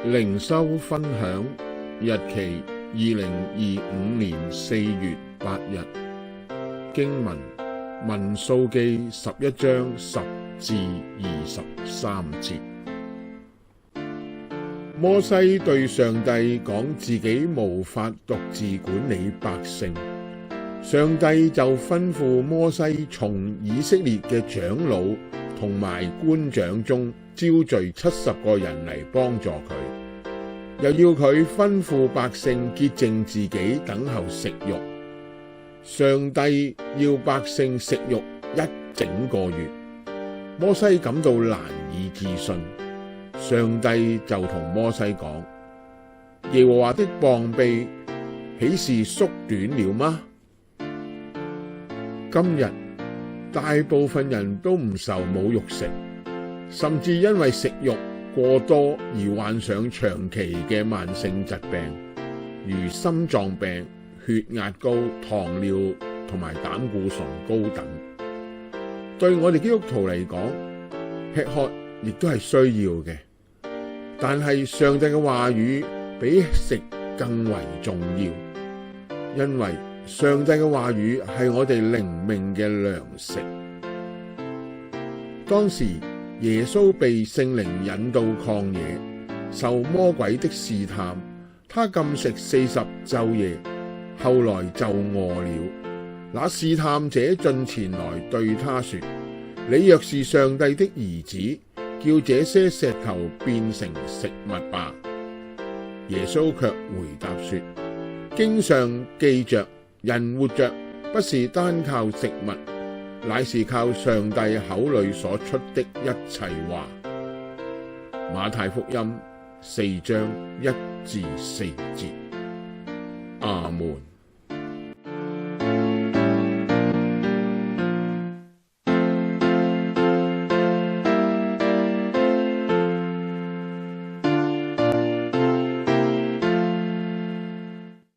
靈修分享日期2025年4月8日，經文民數記11章10至23節。摩西對上帝講自己無法獨自管理百姓，上帝就吩咐摩西從以色列嘅長老同埋官長中招聚70個人嚟幫助佢，又要佢吩咐百姓潔淨自己，等候食肉。上帝要百姓食肉一整個月，摩西感到難以置信。上帝就同摩西講：耶和華的膀臂豈是縮短了嗎？今日大部分人都唔受冇肉食，甚至因為食肉過多而患上長期嘅慢性疾病，如心臟病、血壓高、糖尿同埋膽固醇高等。對我哋基督徒嚟講，吃喝亦都係需要嘅，但係上帝嘅話語比食更為重要，因為上帝嘅話語係我哋靈命嘅糧食。當時耶穌被聖靈引到曠野，受魔鬼的試探，他禁食40晝夜，後來就餓了。那試探者進前來對他說：你若是上帝的兒子，叫這些石頭變成食物吧。耶穌卻回答說：經上記着，人活着不是單靠食物，乃是靠上帝口裏所出的一切話。馬太福音4章1至4節。阿們。